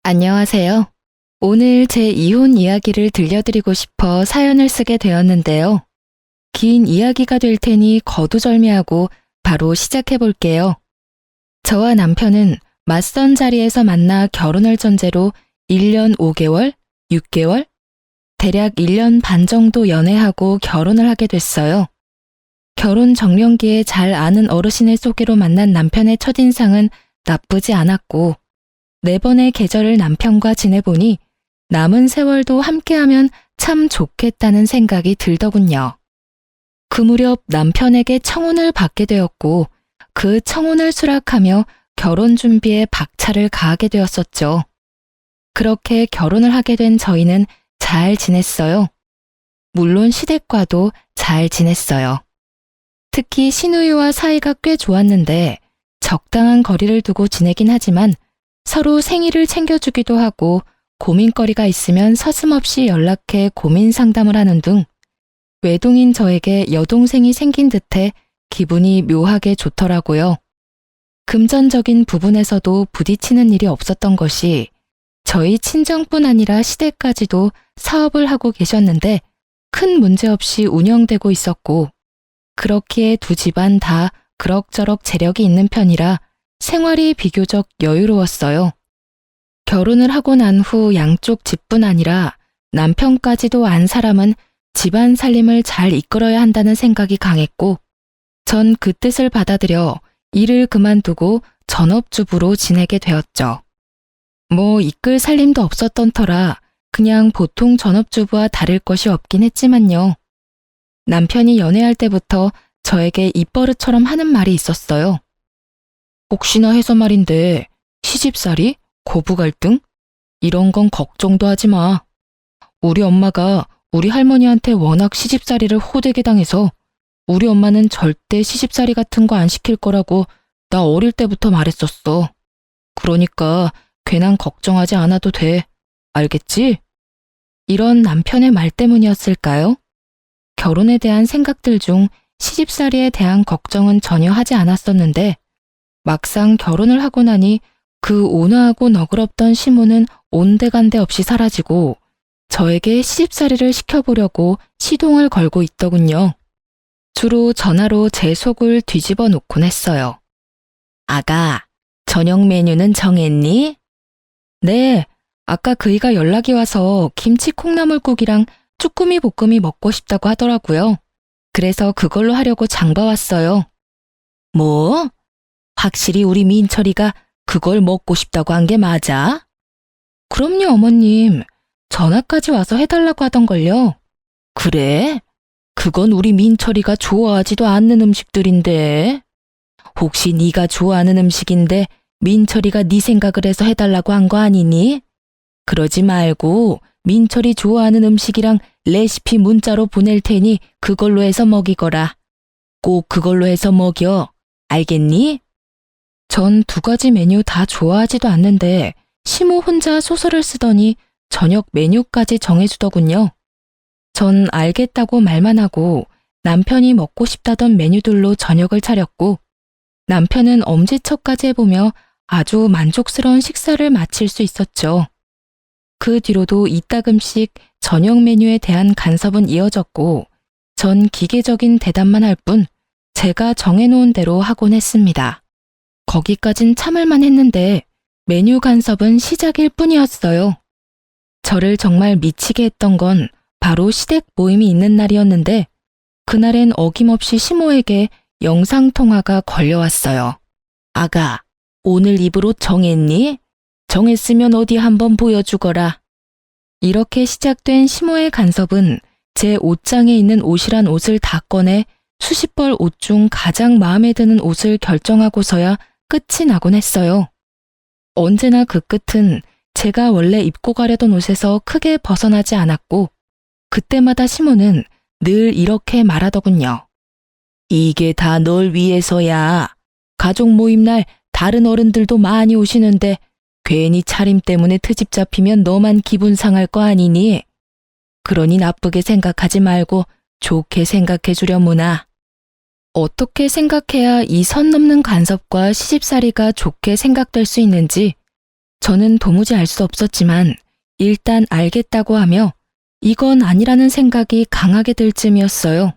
안녕하세요. 오늘 제 이혼 이야기를 들려드리고 싶어 사연을 쓰게 되었는데요. 긴 이야기가 될 테니 거두절미하고 바로 시작해 볼게요. 저와 남편은 맞선 자리에서 만나 결혼을 전제로 1년 5개월, 6개월, 대략 1년 반 정도 연애하고 결혼을 하게 됐어요. 결혼 정년기에 잘 아는 어르신의 소개로 만난 남편의 첫인상은 나쁘지 않았고, 4번의 계절을 남편과 지내보니 남은 세월도 함께하면 참 좋겠다는 생각이 들더군요. 그 무렵 남편에게 청혼을 받게 되었고 그 청혼을 수락하며 결혼 준비에 박차를 가하게 되었었죠. 그렇게 결혼을 하게 된 저희는 잘 지냈어요. 물론 시댁과도 잘 지냈어요. 특히 시누이와 사이가 꽤 좋았는데 적당한 거리를 두고 지내긴 하지만 서로 생일을 챙겨주기도 하고 고민거리가 있으면 서슴없이 연락해 고민 상담을 하는 등 외동인 저에게 여동생이 생긴 듯해 기분이 묘하게 좋더라고요. 금전적인 부분에서도 부딪히는 일이 없었던 것이 저희 친정뿐 아니라 시댁까지도 사업을 하고 계셨는데 큰 문제 없이 운영되고 있었고, 그렇기에 두 집안 다 그럭저럭 재력이 있는 편이라 생활이 비교적 여유로웠어요. 결혼을 하고 난 후 양쪽 집뿐 아니라 남편까지도 안 사람은 집안 살림을 잘 이끌어야 한다는 생각이 강했고, 전 그 뜻을 받아들여 일을 그만두고 전업주부로 지내게 되었죠. 뭐 이끌 살림도 없었던 터라 그냥 보통 전업주부와 다를 것이 없긴 했지만요. 남편이 연애할 때부터 저에게 입버릇처럼 하는 말이 있었어요. 혹시나 해서 말인데 시집살이? 고부 갈등? 이런 건 걱정도 하지 마. 우리 엄마가 우리 할머니한테 워낙 시집살이를 호되게 당해서 우리 엄마는 절대 시집살이 같은 거 안 시킬 거라고 나 어릴 때부터 말했었어. 그러니까 괜한 걱정하지 않아도 돼. 알겠지? 이런 남편의 말 때문이었을까요? 결혼에 대한 생각들 중 시집살이에 대한 걱정은 전혀 하지 않았었는데 막상 결혼을 하고 나니 그 온화하고 너그럽던 시무는 온데간데 없이 사라지고 저에게 시집살이를 시켜보려고 시동을 걸고 있더군요. 주로 전화로 제 속을 뒤집어 놓곤 했어요. 아가, 저녁 메뉴는 정했니? 네, 아까 그이가 연락이 와서 김치 콩나물국이랑 쭈꾸미 볶음이 먹고 싶다고 하더라고요. 그래서 그걸로 하려고 장봐왔어요. 뭐? 확실히 우리 민철이가 그걸 먹고 싶다고 한 게 맞아? 그럼요, 어머님. 전화까지 와서 해달라고 하던걸요. 그래? 그건 우리 민철이가 좋아하지도 않는 음식들인데. 혹시 네가 좋아하는 음식인데 민철이가 네 생각을 해서 해달라고 한 거 아니니? 그러지 말고 민철이 좋아하는 음식이랑 레시피 문자로 보낼 테니 그걸로 해서 먹이거라. 꼭 그걸로 해서 먹여. 알겠니? 전 2가지 메뉴 다 좋아하지도 않는데 시모 혼자 소설을 쓰더니 저녁 메뉴까지 정해주더군요. 전 알겠다고 말만 하고 남편이 먹고 싶다던 메뉴들로 저녁을 차렸고, 남편은 엄지척까지 해보며 아주 만족스러운 식사를 마칠 수 있었죠. 그 뒤로도 이따금씩 저녁 메뉴에 대한 간섭은 이어졌고, 전 기계적인 대답만 할 뿐 제가 정해놓은 대로 하곤 했습니다. 거기까진 참을만 했는데 메뉴 간섭은 시작일 뿐이었어요. 저를 정말 미치게 했던 건 바로 시댁 모임이 있는 날이었는데 그날엔 어김없이 시모에게 영상통화가 걸려왔어요. 아가, 오늘 입을 옷 정했니? 정했으면 어디 한번 보여주거라. 이렇게 시작된 시모의 간섭은 제 옷장에 있는 옷이란 옷을 다 꺼내 수십 벌 옷 중 가장 마음에 드는 옷을 결정하고서야 끝이 나곤 했어요. 언제나 그 끝은 제가 원래 입고 가려던 옷에서 크게 벗어나지 않았고, 그때마다 시모는 늘 이렇게 말하더군요. 이게 다 널 위해서야. 가족 모임 날 다른 어른들도 많이 오시는데 괜히 차림 때문에 트집 잡히면 너만 기분 상할 거 아니니? 그러니 나쁘게 생각하지 말고 좋게 생각해 주려무나. 어떻게 생각해야 이 선 넘는 간섭과 시집살이가 좋게 생각될 수 있는지 저는 도무지 알 수 없었지만 일단 알겠다고 하며 이건 아니라는 생각이 강하게 들 쯤이었어요.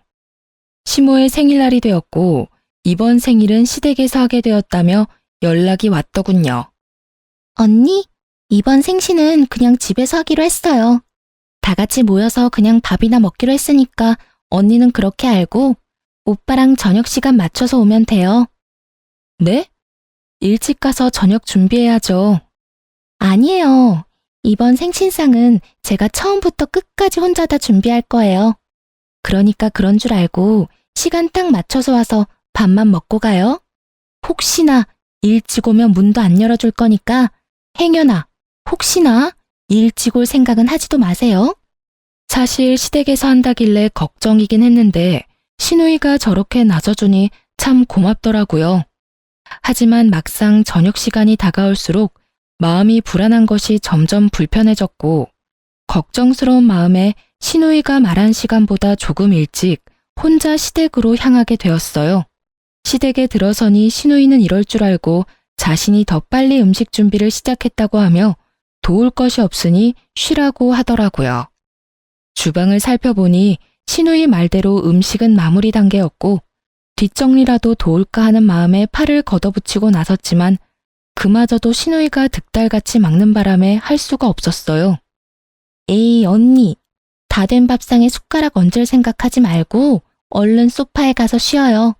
시모의 생일날이 되었고 이번 생일은 시댁에서 하게 되었다며 연락이 왔더군요. 언니, 이번 생신은 그냥 집에서 하기로 했어요. 다 같이 모여서 그냥 밥이나 먹기로 했으니까 언니는 그렇게 알고 오빠랑 저녁 시간 맞춰서 오면 돼요. 네? 일찍 가서 저녁 준비해야죠. 아니에요. 이번 생신상은 제가 처음부터 끝까지 혼자 다 준비할 거예요. 그러니까 그런 줄 알고 시간 딱 맞춰서 와서 밥만 먹고 가요. 혹시나 일찍 오면 문도 안 열어줄 거니까 행여나 혹시나 일찍 올 생각은 하지도 마세요. 사실 시댁에서 한다길래 걱정이긴 했는데 시누이가 저렇게 나서주니 참 고맙더라고요. 하지만 막상 저녁 시간이 다가올수록 마음이 불안한 것이 점점 불편해졌고 걱정스러운 마음에 시누이가 말한 시간보다 조금 일찍 혼자 시댁으로 향하게 되었어요. 시댁에 들어서니 시누이는 이럴 줄 알고 자신이 더 빨리 음식 준비를 시작했다고 하며 도울 것이 없으니 쉬라고 하더라고요. 주방을 살펴보니 시누이 말대로 음식은 마무리 단계였고 뒷정리라도 도울까 하는 마음에 팔을 걷어붙이고 나섰지만 그마저도 시누이가 득달같이 막는 바람에 할 수가 없었어요. 에이 언니, 다 된 밥상에 숟가락 얹을 생각하지 말고 얼른 소파에 가서 쉬어요.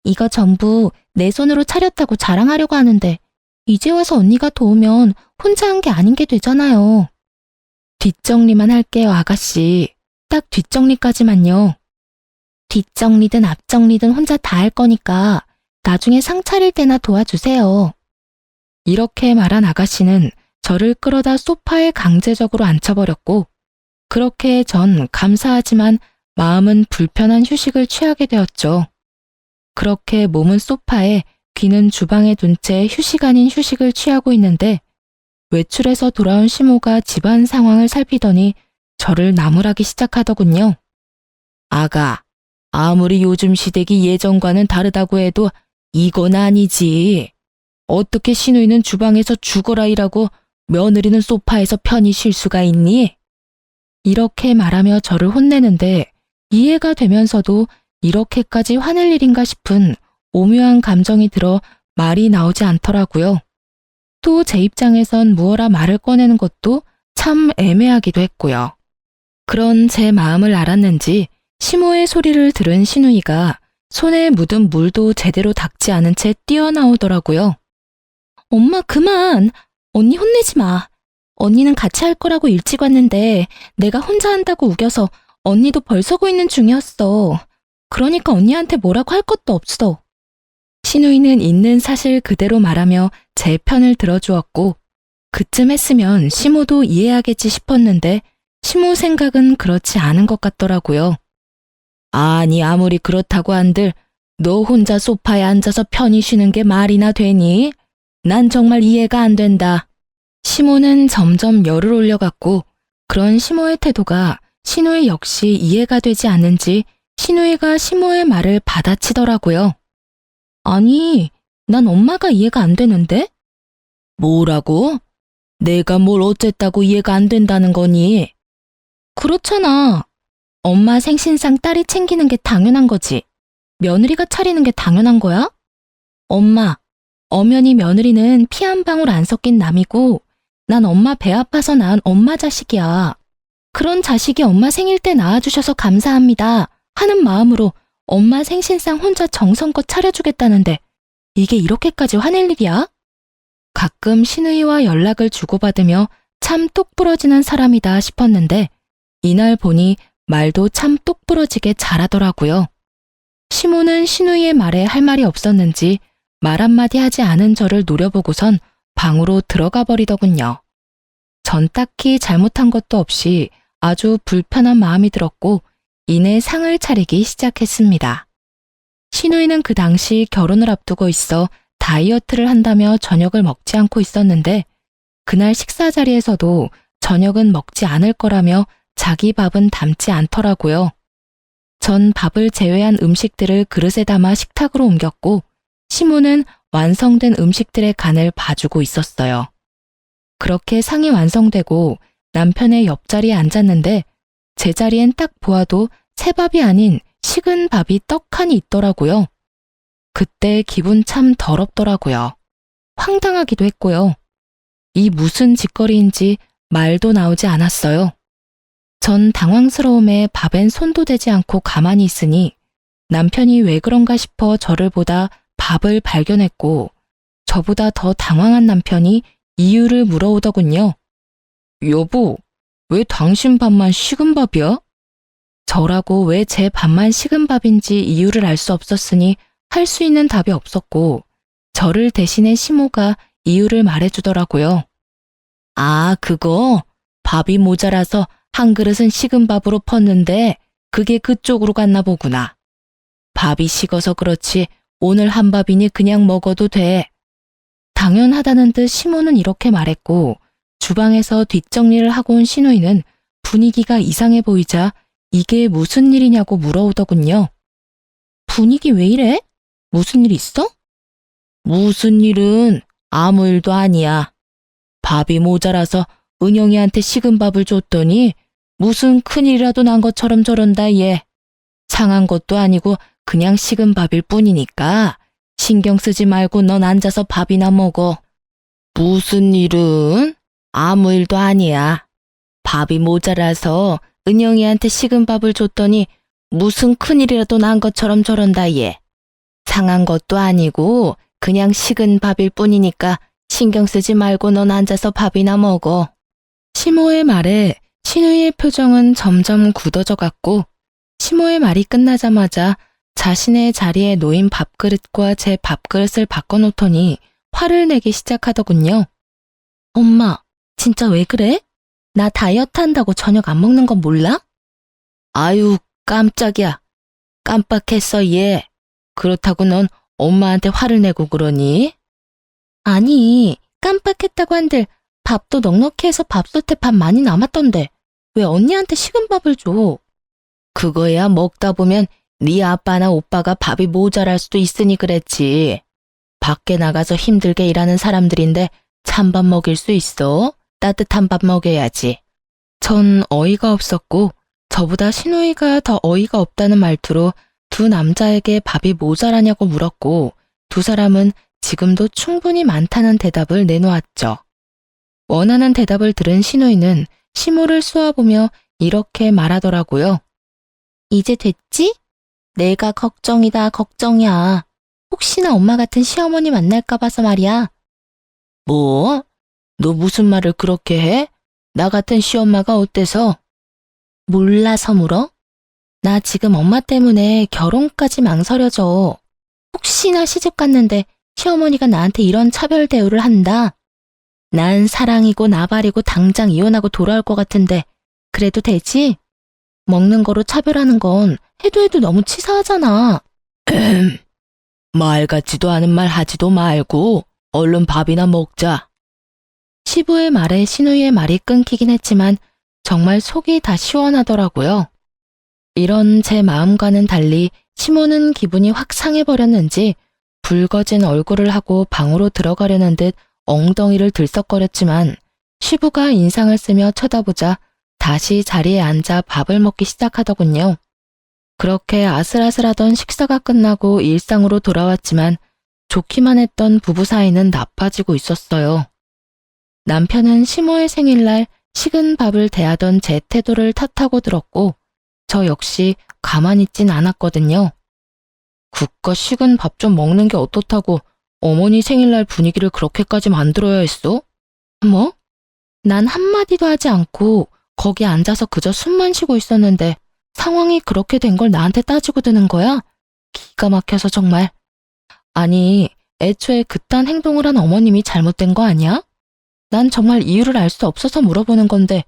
이거 전부 내 손으로 차렸다고 자랑하려고 하는데 이제 와서 언니가 도우면 혼자 한 게 아닌 게 되잖아요. 뒷정리만 할게요, 아가씨. 딱 뒷정리까지만요. 뒷정리든 앞정리든 혼자 다 할 거니까 나중에 상 차릴 때나 도와주세요. 이렇게 말한 아가씨는 저를 끌어다 소파에 강제적으로 앉혀버렸고 그렇게 전 감사하지만 마음은 불편한 휴식을 취하게 되었죠. 그렇게 몸은 소파에 귀는 주방에 둔 채 휴식 아닌 휴식을 취하고 있는데 외출해서 돌아온 시모가 집안 상황을 살피더니 저를 나무라기 시작하더군요. 아가, 아무리 요즘 시댁이 예전과는 다르다고 해도 이건 아니지. 어떻게 시누이는 주방에서 죽어라 일하고 며느리는 소파에서 편히 쉴 수가 있니? 이렇게 말하며 저를 혼내는데 이해가 되면서도 이렇게까지 화낼 일인가 싶은 오묘한 감정이 들어 말이 나오지 않더라고요. 또 제 입장에선 무어라 말을 꺼내는 것도 참 애매하기도 했고요. 그런 제 마음을 알았는지 시모의 소리를 들은 시누이가 손에 묻은 물도 제대로 닦지 않은 채 뛰어나오더라고요. 엄마 그만! 언니 혼내지 마. 언니는 같이 할 거라고 일찍 왔는데 내가 혼자 한다고 우겨서 언니도 벌 서고 있는 중이었어. 그러니까 언니한테 뭐라고 할 것도 없어. 시누이는 있는 사실 그대로 말하며 제 편을 들어주었고 그쯤 했으면 시모도 이해하겠지 싶었는데 시모 생각은 그렇지 않은 것 같더라고요. 아니 아무리 그렇다고 한들 너 혼자 소파에 앉아서 편히 쉬는 게 말이나 되니? 난 정말 이해가 안 된다. 시모는 점점 열을 올려갔고 그런 시모의 태도가 시누이 역시 이해가 되지 않는지 시누이가 시모의 말을 받아치더라고요. 아니, 난 엄마가 이해가 안 되는데? 뭐라고? 내가 뭘 어쨌다고 이해가 안 된다는 거니? 그렇잖아. 엄마 생신상 딸이 챙기는 게 당연한 거지. 며느리가 차리는 게 당연한 거야? 엄마, 엄연히 며느리는 피 한 방울 안 섞인 남이고 난 엄마 배 아파서 낳은 엄마 자식이야. 그런 자식이 엄마 생일 때 낳아주셔서 감사합니다 하는 마음으로 엄마 생신상 혼자 정성껏 차려주겠다는데 이게 이렇게까지 화낼 일이야? 가끔 시누이와 연락을 주고받으며 참 똑부러지는 사람이다 싶었는데 이날 보니 말도 참 똑부러지게 잘하더라고요. 시모는 시누이의 말에 할 말이 없었는지 말 한마디 하지 않은 저를 노려보고선 방으로 들어가 버리더군요. 전 딱히 잘못한 것도 없이 아주 불편한 마음이 들었고 이내 상을 차리기 시작했습니다. 시누이는 그 당시 결혼을 앞두고 있어 다이어트를 한다며 저녁을 먹지 않고 있었는데 그날 식사 자리에서도 저녁은 먹지 않을 거라며 자기 밥은 담지 않더라고요. 전 밥을 제외한 음식들을 그릇에 담아 식탁으로 옮겼고 시모는 완성된 음식들의 간을 봐주고 있었어요. 그렇게 상이 완성되고 남편의 옆자리에 앉았는데 제 자리엔 딱 보아도 새밥이 아닌 식은 밥이 떡하니 있더라고요. 그때 기분 참 더럽더라고요. 황당하기도 했고요. 이 무슨 짓거리인지 말도 나오지 않았어요. 전 당황스러움에 밥엔 손도 대지 않고 가만히 있으니 남편이 왜 그런가 싶어 저를 보다 밥을 발견했고 저보다 더 당황한 남편이 이유를 물어오더군요. 여보, 왜 당신 밥만 식은 밥이야? 저라고 왜 제 밥만 식은 밥인지 이유를 알 수 없었으니 할 수 있는 답이 없었고 저를 대신해 시모가 이유를 말해주더라고요. 아, 그거 밥이 모자라서 한 그릇은 식은 밥으로 펐는데 그게 그쪽으로 갔나 보구나. 밥이 식어서 그렇지 오늘 한 밥이니 그냥 먹어도 돼. 당연하다는 듯 시모는 이렇게 말했고 주방에서 뒷정리를 하고 온 시누이는 분위기가 이상해 보이자 이게 무슨 일이냐고 물어오더군요. 분위기 왜 이래? 무슨 일 있어? 무슨 일은 아무 일도 아니야. 밥이 모자라서 은영이한테 식은 밥을 줬더니 무슨 큰일이라도 난 것처럼 저런다 얘. 상한 것도 아니고 그냥 식은 밥일 뿐이니까 신경 쓰지 말고 넌 앉아서 밥이나 먹어. 무슨 일은? 아무 일도 아니야. 밥이 모자라서 은영이한테 식은 밥을 줬더니 무슨 큰일이라도 난 것처럼 저런다 얘. 상한 것도 아니고 그냥 식은 밥일 뿐이니까 신경 쓰지 말고 넌 앉아서 밥이나 먹어. 시모의 말에 시누이의 표정은 점점 굳어져 갔고 시모의 말이 끝나자마자 자신의 자리에 놓인 밥그릇과 제 밥그릇을 바꿔놓더니 화를 내기 시작하더군요. 엄마, 진짜 왜 그래? 나 다이어트 한다고 저녁 안 먹는 건 몰라? 아유, 깜짝이야. 깜빡했어, 얘. 그렇다고 넌 엄마한테 화를 내고 그러니? 아니, 깜빡했다고 한들 밥도 넉넉히 해서 밥솥에 밥 많이 남았던데 왜 언니한테 식은 밥을 줘? 그거야 먹다 보면 네 아빠나 오빠가 밥이 모자랄 수도 있으니 그랬지. 밖에 나가서 힘들게 일하는 사람들인데 찬밥 먹일 수 있어? 따뜻한 밥 먹여야지. 전 어이가 없었고 저보다 시누이가 더 어이가 없다는 말투로 두 남자에게 밥이 모자라냐고 물었고 두 사람은 지금도 충분히 많다는 대답을 내놓았죠. 원하는 대답을 들은 시누이는 시모를 쏘아보며 이렇게 말하더라고요. 이제 됐지? 내가 걱정이다 걱정이야. 혹시나 엄마 같은 시어머니 만날까 봐서 말이야. 뭐? 너 무슨 말을 그렇게 해? 나 같은 시엄마가 어때서? 몰라서 물어? 나 지금 엄마 때문에 결혼까지 망설여져. 혹시나 시집 갔는데 시어머니가 나한테 이런 차별 대우를 한다. 난 사랑이고 나발이고 당장 이혼하고 돌아올 것 같은데 그래도 되지? 먹는 거로 차별하는 건 해도 너무 치사하잖아. 말 같지도 않은 말 하지도 말고 얼른 밥이나 먹자. 시부의 말에 시누이의 말이 끊기긴 했지만 정말 속이 다 시원하더라고요. 이런 제 마음과는 달리 시모는 기분이 확 상해버렸는지 붉어진 얼굴을 하고 방으로 들어가려는 듯 엉덩이를 들썩거렸지만 시부가 인상을 쓰며 쳐다보자 다시 자리에 앉아 밥을 먹기 시작하더군요. 그렇게 아슬아슬하던 식사가 끝나고 일상으로 돌아왔지만 좋기만 했던 부부 사이는 나빠지고 있었어요. 남편은 시모의 생일날 식은 밥을 대하던 제 태도를 탓하고 들었고 저 역시 가만히 있진 않았거든요. 국가 식은 밥 좀 먹는 게 어떻다고 어머니 생일날 분위기를 그렇게까지 만들어야 했어? 뭐? 난 한마디도 하지 않고 거기 앉아서 그저 숨만 쉬고 있었는데 상황이 그렇게 된 걸 나한테 따지고 드는 거야? 기가 막혀서 정말. 아니, 애초에 그딴 행동을 한 어머님이 잘못된 거 아니야? 난 정말 이유를 알 수 없어서 물어보는 건데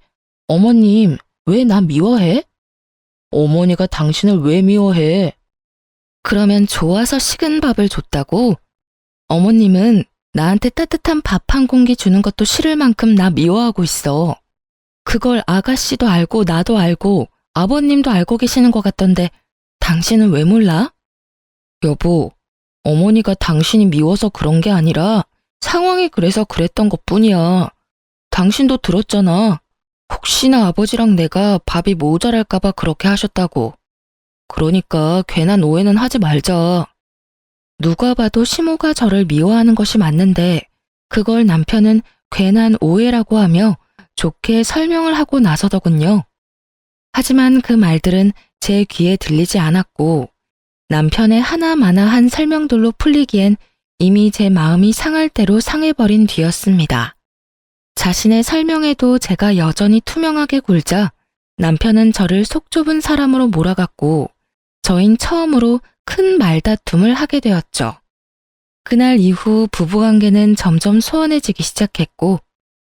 어머님, 왜 나 미워해? 어머니가 당신을 왜 미워해? 그러면 좋아서 식은 밥을 줬다고? 어머님은 나한테 따뜻한 밥 한 공기 주는 것도 싫을 만큼 나 미워하고 있어. 그걸 아가씨도 알고 나도 알고 아버님도 알고 계시는 것 같던데 당신은 왜 몰라? 여보, 어머니가 당신이 미워서 그런 게 아니라 상황이 그래서 그랬던 것뿐이야. 당신도 들었잖아. 혹시나 아버지랑 내가 밥이 모자랄까봐 그렇게 하셨다고. 그러니까 괜한 오해는 하지 말자. 누가 봐도 시모가 저를 미워하는 것이 맞는데 그걸 남편은 괜한 오해라고 하며 좋게 설명을 하고 나서더군요. 하지만 그 말들은 제 귀에 들리지 않았고 남편의 하나마나한 설명들로 풀리기엔 이미 제 마음이 상할 대로 상해버린 뒤였습니다. 자신의 설명에도 제가 여전히 투명하게 굴자 남편은 저를 속 좁은 사람으로 몰아갔고 저흰 처음으로 큰 말다툼을 하게 되었죠. 그날 이후 부부관계는 점점 소원해지기 시작했고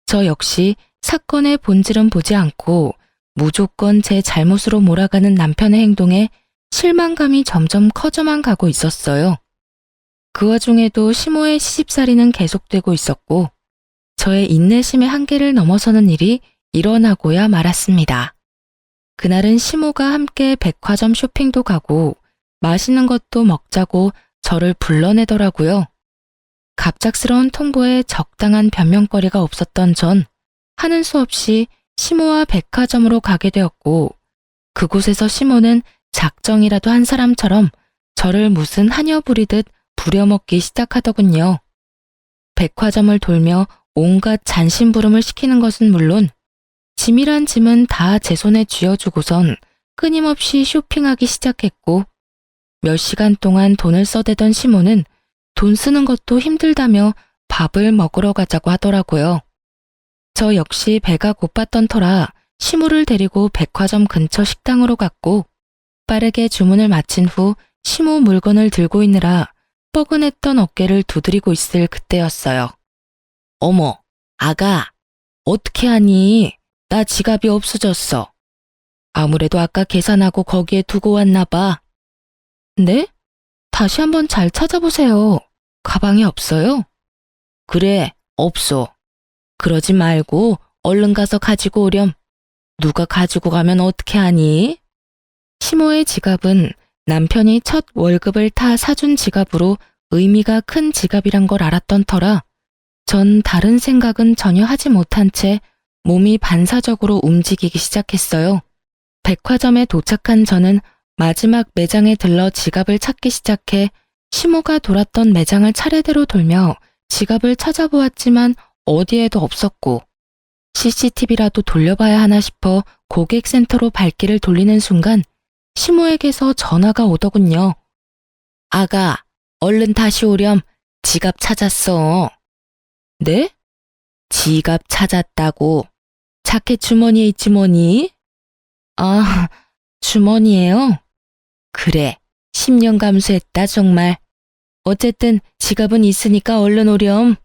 저 역시 사건의 본질은 보지 않고 무조건 제 잘못으로 몰아가는 남편의 행동에 실망감이 점점 커져만 가고 있었어요. 그 와중에도 시모의 시집살이는 계속되고 있었고 저의 인내심의 한계를 넘어서는 일이 일어나고야 말았습니다. 그날은 시모가 함께 백화점 쇼핑도 가고 맛있는 것도 먹자고 저를 불러내더라고요. 갑작스러운 통보에 적당한 변명거리가 없었던 전 하는 수 없이 시모와 백화점으로 가게 되었고 그곳에서 시모는 작정이라도 한 사람처럼 저를 무슨 하녀 부리듯 부려먹기 시작하더군요. 백화점을 돌며 온갖 잔심부름을 시키는 것은 물론 짐이란 짐은 다 제 손에 쥐어주고선 끊임없이 쇼핑하기 시작했고 몇 시간 동안 돈을 써대던 시모는 돈 쓰는 것도 힘들다며 밥을 먹으러 가자고 하더라고요. 저 역시 배가 고팠던 터라 시모를 데리고 백화점 근처 식당으로 갔고 빠르게 주문을 마친 후 시모 물건을 들고 있느라 뻐근했던 어깨를 두드리고 있을 그때였어요. 어머, 아가, 어떻게 하니? 나 지갑이 없어졌어. 아무래도 아까 계산하고 거기에 두고 왔나 봐. 네? 다시 한번 잘 찾아보세요. 가방이 없어요? 그래, 없어. 그러지 말고 얼른 가서 가지고 오렴. 누가 가지고 가면 어떻게 하니? 시모의 지갑은 남편이 첫 월급을 타 사준 지갑으로 의미가 큰 지갑이란 걸 알았던 터라 전 다른 생각은 전혀 하지 못한 채 몸이 반사적으로 움직이기 시작했어요. 백화점에 도착한 저는 마지막 매장에 들러 지갑을 찾기 시작해 시모가 돌았던 매장을 차례대로 돌며 지갑을 찾아보았지만 어디에도 없었고 CCTV라도 돌려봐야 하나 싶어 고객센터로 발길을 돌리는 순간 시모에게서 전화가 오더군요. 아가, 얼른 다시 오렴. 지갑 찾았어. 네? 지갑 찾았다고. 자켓 주머니에 있지 뭐니? 아, 주머니에요? 그래, 10년 감수했다 정말. 어쨌든 지갑은 있으니까 얼른 오렴.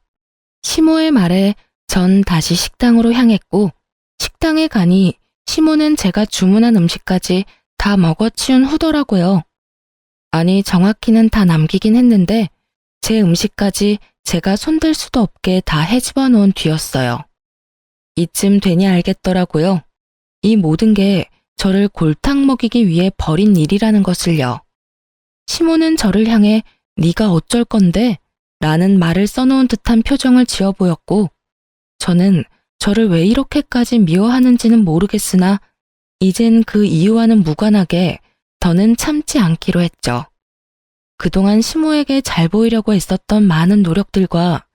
시모의 말에 전 다시 식당으로 향했고 식당에 가니 시모는 제가 주문한 음식까지 다 먹어치운 후더라고요. 아니 정확히는 다 남기긴 했는데 제 음식까지 제가 손댈 수도 없게 다 헤집어 놓은 뒤였어요. 이쯤 되니 알겠더라고요. 이 모든 게 저를 골탕 먹이기 위해 벌인 일이라는 것을요. 시모는 저를 향해 네가 어쩔 건데? 라는 말을 써놓은 듯한 표정을 지어 보였고 저는 저를 왜 이렇게까지 미워하는지는 모르겠으나 이젠 그 이유와는 무관하게 더는 참지 않기로 했죠. 그동안 시모에게 잘 보이려고 했었던 많은 노력들과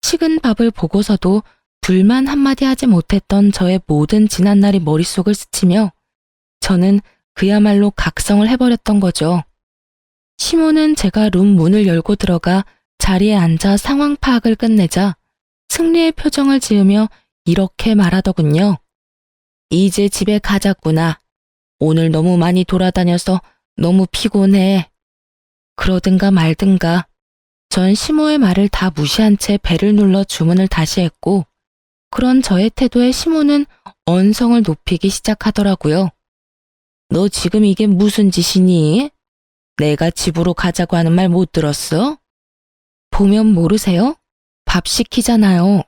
식은 밥을 보고서도 불만 한마디 하지 못했던 저의 모든 지난날이 머릿속을 스치며 저는 그야말로 각성을 해버렸던 거죠. 시모는 제가 룸 문을 열고 들어가 자리에 앉아 상황 파악을 끝내자 승리의 표정을 지으며 이렇게 말하더군요. 이제 집에 가자꾸나. 오늘 너무 많이 돌아다녀서 너무 피곤해. 그러든가 말든가. 전 시모의 말을 다 무시한 채 배를 눌러 주문을 다시 했고 그런 저의 태도에 시모는 언성을 높이기 시작하더라고요. 너 지금 이게 무슨 짓이니? 내가 집으로 가자고 하는 말 못 들었어? 보면 모르세요? 밥 시키잖아요.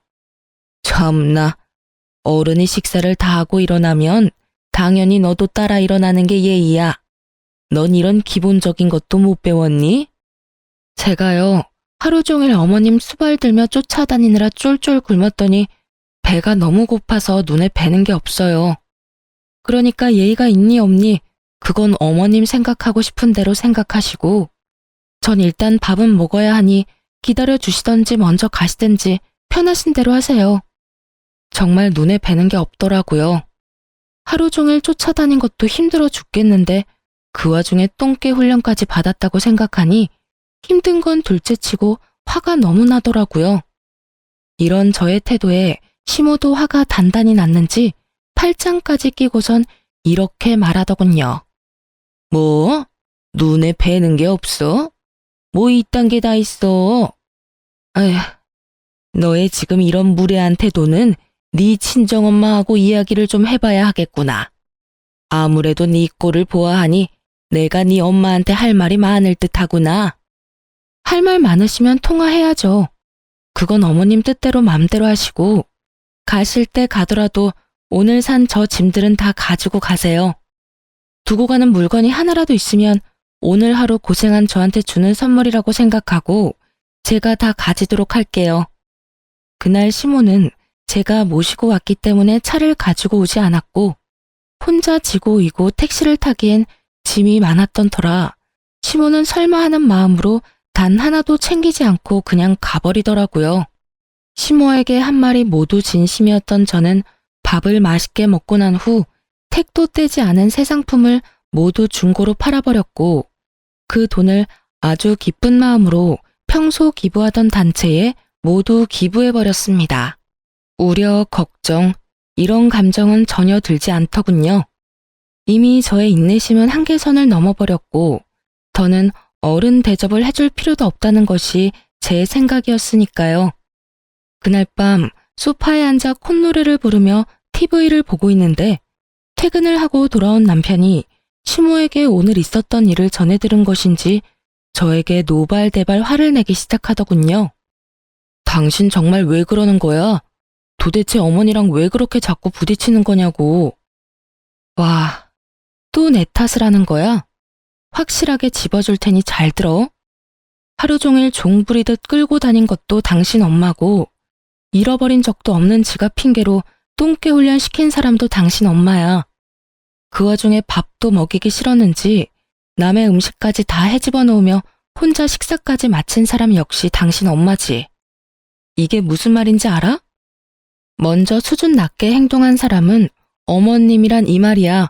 참나, 어른이 식사를 다 하고 일어나면 당연히 너도 따라 일어나는 게 예의야. 넌 이런 기본적인 것도 못 배웠니? 제가요, 하루 종일 어머님 수발 들며 쫓아다니느라 쫄쫄 굶었더니 배가 너무 고파서 눈에 뵈는 게 없어요. 그러니까 예의가 있니 없니 그건 어머님 생각하고 싶은 대로 생각하시고 전 일단 밥은 먹어야 하니 기다려 주시던지 먼저 가시든지 편하신 대로 하세요. 정말 눈에 뵈는 게 없더라고요. 하루 종일 쫓아다닌 것도 힘들어 죽겠는데 그 와중에 똥개 훈련까지 받았다고 생각하니 힘든 건 둘째치고 화가 너무 나더라고요. 이런 저의 태도에 시모도 화가 단단히 났는지 팔짱까지 끼고선 이렇게 말하더군요. 뭐? 눈에 뵈는 게 없어? 뭐 이딴 게 다 있어? 아휴, 너의 지금 이런 무례한 태도는 네 친정엄마하고 이야기를 좀 해봐야 하겠구나. 아무래도 네 꼴을 보아하니 내가 네 엄마한테 할 말이 많을 듯하구나. 할 말 많으시면 통화해야죠. 그건 어머님 뜻대로 맘대로 하시고 가실 때 가더라도 오늘 산 저 짐들은 다 가지고 가세요. 두고 가는 물건이 하나라도 있으면 오늘 하루 고생한 저한테 주는 선물이라고 생각하고 제가 다 가지도록 할게요. 그날 시모는 제가 모시고 왔기 때문에 차를 가지고 오지 않았고 혼자 지고 이고 택시를 타기엔 짐이 많았던 터라 시모는 설마 하는 마음으로 단 하나도 챙기지 않고 그냥 가버리더라고요. 시모에게 한 말이 모두 진심이었던 저는 밥을 맛있게 먹고 난 후 택도 떼지 않은 새 상품을 모두 중고로 팔아버렸고 그 돈을 아주 기쁜 마음으로 평소 기부하던 단체에 모두 기부해버렸습니다. 우려, 걱정, 이런 감정은 전혀 들지 않더군요. 이미 저의 인내심은 한계선을 넘어버렸고 더는 어른 대접을 해줄 필요도 없다는 것이 제 생각이었으니까요. 그날 밤 소파에 앉아 콧노래를 부르며 TV를 보고 있는데 퇴근을 하고 돌아온 남편이 시모에게 오늘 있었던 일을 전해 들은 것인지 저에게 노발대발 화를 내기 시작하더군요. 당신 정말 왜 그러는 거야? 도대체 어머니랑 왜 그렇게 자꾸 부딪히는 거냐고. 와, 또 내 탓을 하는 거야? 확실하게 집어줄 테니 잘 들어. 하루 종일 종 부리듯 끌고 다닌 것도 당신 엄마고 잃어버린 적도 없는 지갑 핑계로 똥개 훈련 시킨 사람도 당신 엄마야. 그 와중에 밥도 먹이기 싫었는지 남의 음식까지 다 헤집어 놓으며 혼자 식사까지 마친 사람 역시 당신 엄마지. 이게 무슨 말인지 알아? 먼저 수준 낮게 행동한 사람은 어머님이란 이 말이야.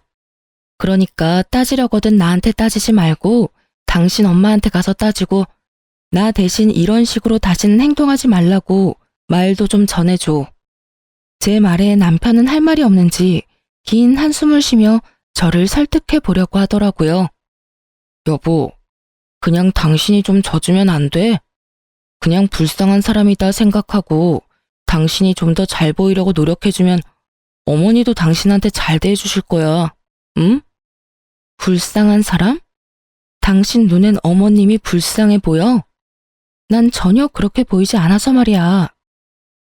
그러니까 따지려거든 나한테 따지지 말고 당신 엄마한테 가서 따지고 나 대신 이런 식으로 다시는 행동하지 말라고 말도 좀 전해줘. 제 말에 남편은 할 말이 없는지 긴 한숨을 쉬며 저를 설득해 보려고 하더라고요. 여보, 그냥 당신이 좀 져주면 안 돼? 그냥 불쌍한 사람이다 생각하고 당신이 좀 더 잘 보이려고 노력해주면 어머니도 당신한테 잘 대해주실 거야. 응? 불쌍한 사람? 당신 눈엔 어머님이 불쌍해 보여? 난 전혀 그렇게 보이지 않아서 말이야.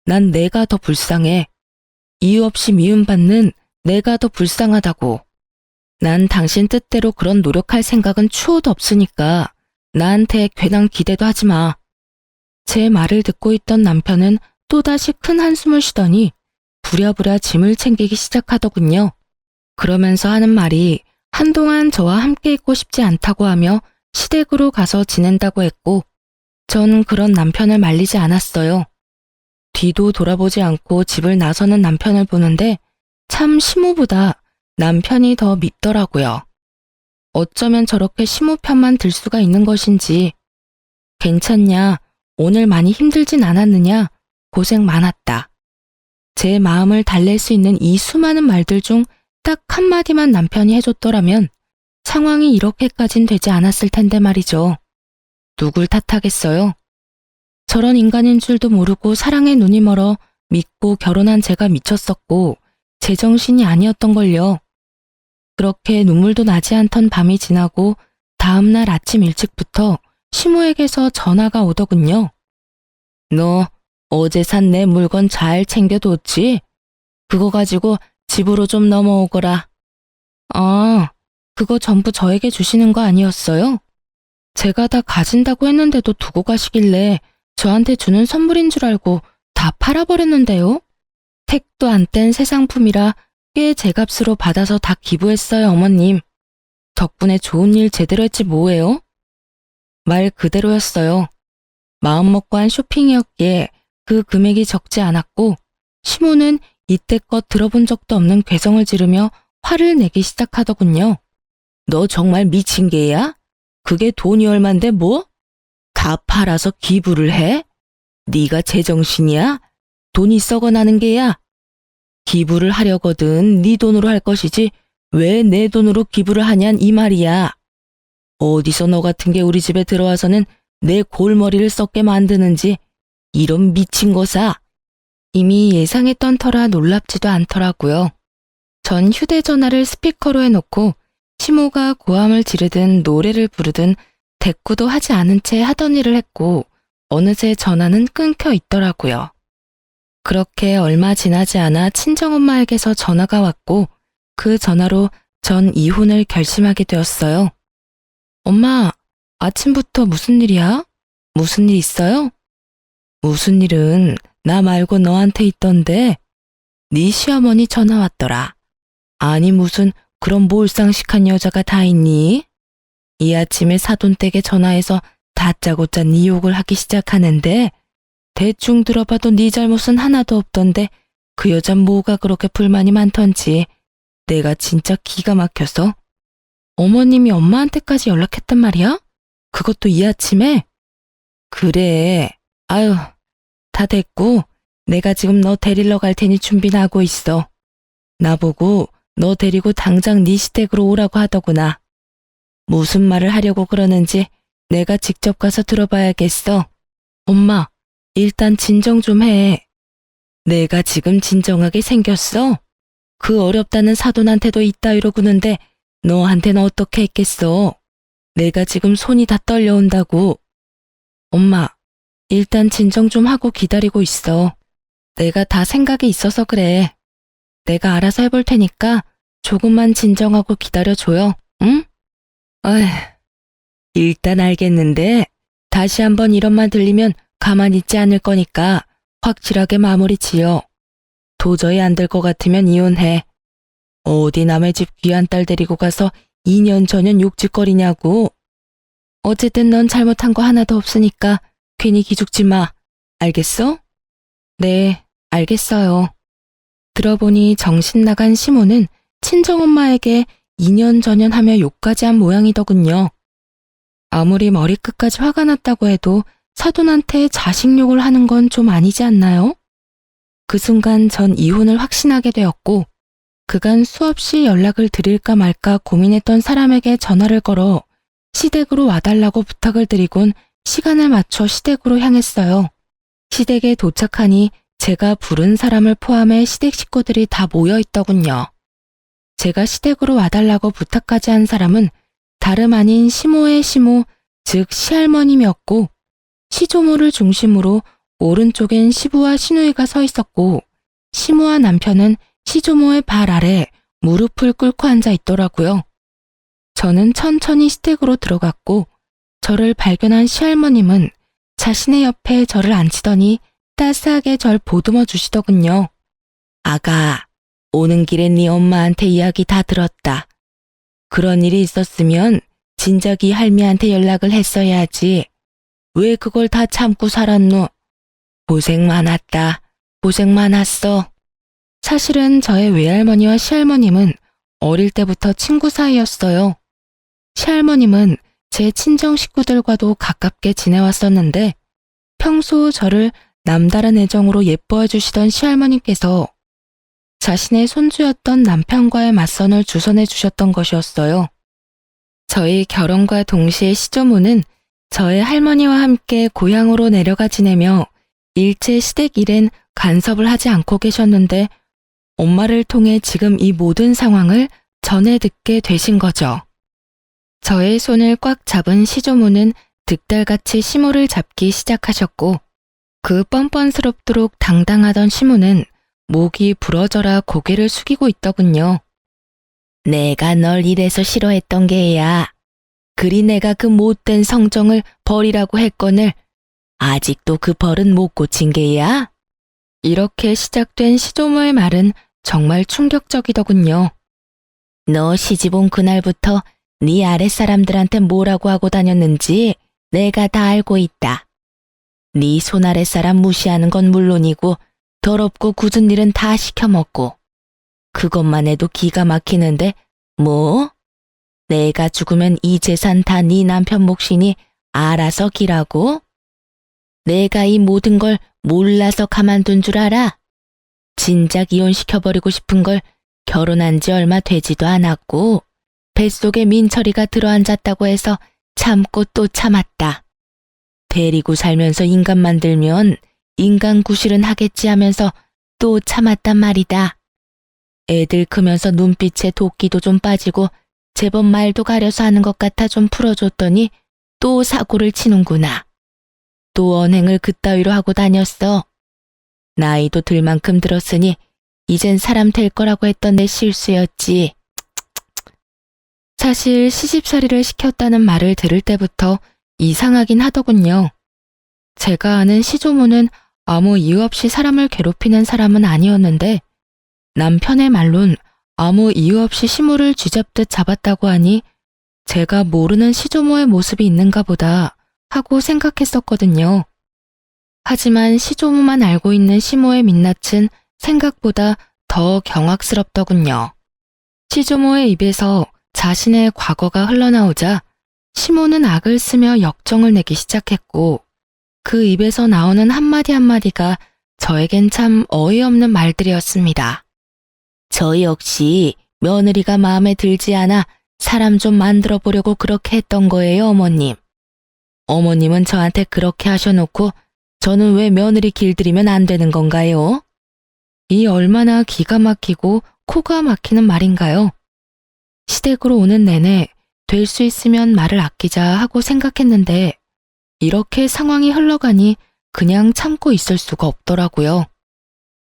난 내가 더 불쌍해. 이유 없이 미움받는 내가 더 불쌍하다고. 난 당신 뜻대로 그런 노력할 생각은 추호도 없으니까 나한테 괜한 기대도 하지 마. 제 말을 듣고 있던 남편은 또다시 큰 한숨을 쉬더니 부랴부랴 짐을 챙기기 시작하더군요. 그러면서 하는 말이 한동안 저와 함께 있고 싶지 않다고 하며 시댁으로 가서 지낸다고 했고 전 그런 남편을 말리지 않았어요. 뒤도 돌아보지 않고 집을 나서는 남편을 보는데 참 시모보다 남편이 더 밉더라고요. 어쩌면 저렇게 시모 편만 들 수가 있는 것인지. 괜찮냐? 오늘 많이 힘들진 않았느냐? 고생 많았다. 제 마음을 달랠 수 있는 이 수많은 말들 중 딱 한마디만 남편이 해줬더라면 상황이 이렇게까진 되지 않았을 텐데 말이죠. 누굴 탓하겠어요? 저런 인간인 줄도 모르고 사랑에 눈이 멀어 믿고 결혼한 제가 미쳤었고 제정신이 아니었던걸요. 그렇게 눈물도 나지 않던 밤이 지나고 다음날 아침 일찍부터 시모에게서 전화가 오더군요. 너 어제 산 내 물건 잘 챙겨뒀지? 그거 가지고 집으로 좀 넘어오거라. 아, 그거 전부 저에게 주시는 거 아니었어요? 제가 다 가진다고 했는데도 두고 가시길래 저한테 주는 선물인 줄 알고 다 팔아버렸는데요? 택도 안 뗀 새 상품이라 꽤 제값으로 받아서 다 기부했어요, 어머님. 덕분에 좋은 일 제대로 했지 뭐예요? 말 그대로였어요. 마음먹고 한 쇼핑이었기에 그 금액이 적지 않았고 시모는 이때껏 들어본 적도 없는 괴성을 지르며 화를 내기 시작하더군요. 너 정말 미친 개야? 그게 돈이 얼만데 뭐? 다 팔아서 기부를 해? 네가 제정신이야? 돈이 썩어나는 게야? 기부를 하려거든 네 돈으로 할 것이지 왜 내 돈으로 기부를 하냔 이 말이야. 어디서 너 같은 게 우리 집에 들어와서는 내 골머리를 썩게 만드는지 이런 미친 거사. 이미 예상했던 터라 놀랍지도 않더라고요. 전 휴대전화를 스피커로 해놓고 시모가 고함을 지르든 노래를 부르든 대꾸도 하지 않은 채 하던 일을 했고 어느새 전화는 끊겨 있더라고요. 그렇게 얼마 지나지 않아 친정엄마에게서 전화가 왔고 그 전화로 전 이혼을 결심하게 되었어요. 엄마, 아침부터 무슨 일이야? 무슨 일 있어요? 무슨 일은 나 말고 너한테 있던데 네 시어머니 전화 왔더라. 아니 무슨 그런 몰상식한 여자가 다 있니? 이 아침에 사돈댁에 전화해서 다짜고짜 네 욕을 하기 시작하는데 대충 들어봐도 네 잘못은 하나도 없던데 그 여잔 뭐가 그렇게 불만이 많던지 내가 진짜 기가 막혀서. 어머님이 엄마한테까지 연락했단 말이야? 그것도 이 아침에? 그래. 아유, 다 됐고 내가 지금 너 데리러 갈 테니 준비나 하고 있어. 나보고 너 데리고 당장 네 시댁으로 오라고 하더구나. 무슨 말을 하려고 그러는지 내가 직접 가서 들어봐야겠어. 엄마, 일단 진정 좀 해. 내가 지금 진정하게 생겼어? 그 어렵다는 사돈한테도 이따위로 구는데 너한테는 어떻게 했겠어? 내가 지금 손이 다 떨려온다고. 엄마, 일단 진정 좀 하고 기다리고 있어. 내가 다 생각이 있어서 그래. 내가 알아서 해볼 테니까 조금만 진정하고 기다려줘요, 응? 아휴, 일단 알겠는데 다시 한번 이런 말 들리면 가만히 있지 않을 거니까 확실하게 마무리 지어. 도저히 안 될 것 같으면 이혼해. 어디 남의 집 귀한 딸 데리고 가서 2년 전년 욕짓거리냐고. 어쨌든 넌 잘못한 거 하나도 없으니까 괜히 기죽지 마. 알겠어? 네, 알겠어요. 들어보니 정신 나간 시모는 친정엄마에게 2년 전연하며 욕까지 한 모양이더군요. 아무리 머리끝까지 화가 났다고 해도 사돈한테 자식욕을 하는 건 좀 아니지 않나요? 그 순간 전 이혼을 확신하게 되었고 그간 수없이 연락을 드릴까 말까 고민했던 사람에게 전화를 걸어 시댁으로 와달라고 부탁을 드리곤 시간을 맞춰 시댁으로 향했어요. 시댁에 도착하니 제가 부른 사람을 포함해 시댁 식구들이 다 모여 있더군요. 제가 시댁으로 와달라고 부탁까지 한 사람은 다름 아닌 시모의 시모, 즉 시할머님이었고 시조모를 중심으로 오른쪽엔 시부와 시누이가 서 있었고 시모와 남편은 시조모의 발 아래 무릎을 꿇고 앉아 있더라고요. 저는 천천히 시댁으로 들어갔고 저를 발견한 시할머님은 자신의 옆에 저를 앉히더니 따스하게 절 보듬어 주시더군요. 아가, 오는 길에 네 엄마한테 이야기 다 들었다. 그런 일이 있었으면 진작이 할미한테 연락을 했어야지. 왜 그걸 다 참고 살았노? 고생 많았다. 고생 많았어. 사실은 저의 외할머니와 시할머님은 어릴 때부터 친구 사이였어요. 시할머님은 제 친정 식구들과도 가깝게 지내왔었는데 평소 저를 남다른 애정으로 예뻐해 주시던 시할머님께서 자신의 손주였던 남편과의 맞선을 주선해 주셨던 것이었어요. 저희 결혼과 동시에 시조모는 저의 할머니와 함께 고향으로 내려가 지내며 일체 시댁 일엔 간섭을 하지 않고 계셨는데 엄마를 통해 지금 이 모든 상황을 전해 듣게 되신 거죠. 저의 손을 꽉 잡은 시조모는 득달같이 시모를 잡기 시작하셨고 그 뻔뻔스럽도록 당당하던 시모는 목이 부러져라 고개를 숙이고 있더군요. 내가 널 이래서 싫어했던 게야. 그리 내가 그 못된 성정을 버리라고 했거늘 아직도 그 벌은 못 고친 게야? 이렇게 시작된 시조모의 말은 정말 충격적이더군요. 너 시집 온 그날부터 네 아랫사람들한테 뭐라고 하고 다녔는지 내가 다 알고 있다. 네 손아랫사람 무시하는 건 물론이고 더럽고 굳은 일은 다 시켜먹고 그것만 해도 기가 막히는데 뭐? 내가 죽으면 이 재산 다 네 남편 몫이니 알아서 기라고? 내가 이 모든 걸 몰라서 가만둔 줄 알아? 진작 이혼시켜버리고 싶은 걸 결혼한 지 얼마 되지도 않았고 뱃속에 민철이가 들어앉았다고 해서 참고 또 참았다. 데리고 살면서 인간 만들면 인간 구실은 하겠지 하면서 또 참았단 말이다. 애들 크면서 눈빛에 도끼도 좀 빠지고 제법 말도 가려서 하는 것 같아 좀 풀어줬더니 또 사고를 치는구나. 또 언행을 그따위로 하고 다녔어. 나이도 들 만큼 들었으니 이젠 사람 될 거라고 했던 내 실수였지. 사실 시집살이를 시켰다는 말을 들을 때부터 이상하긴 하더군요. 제가 아는 시조모는 아무 이유 없이 사람을 괴롭히는 사람은 아니었는데 남편의 말론 아무 이유 없이 시모를 쥐잡듯 잡았다고 하니 제가 모르는 시조모의 모습이 있는가 보다 하고 생각했었거든요. 하지만 시조모만 알고 있는 시모의 민낯은 생각보다 더 경악스럽더군요. 시조모의 입에서 자신의 과거가 흘러나오자 시모는 악을 쓰며 역정을 내기 시작했고 그 입에서 나오는 한마디 한마디가 저에겐 참 어이없는 말들이었습니다. 저 역시 며느리가 마음에 들지 않아 사람 좀 만들어 보려고 그렇게 했던 거예요, 어머님. 어머님은 저한테 그렇게 하셔놓고 저는 왜 며느리 길들이면 안 되는 건가요? 이 얼마나 기가 막히고 코가 막히는 말인가요? 시댁으로 오는 내내 될 수 있으면 말을 아끼자 하고 생각했는데 이렇게 상황이 흘러가니 그냥 참고 있을 수가 없더라고요.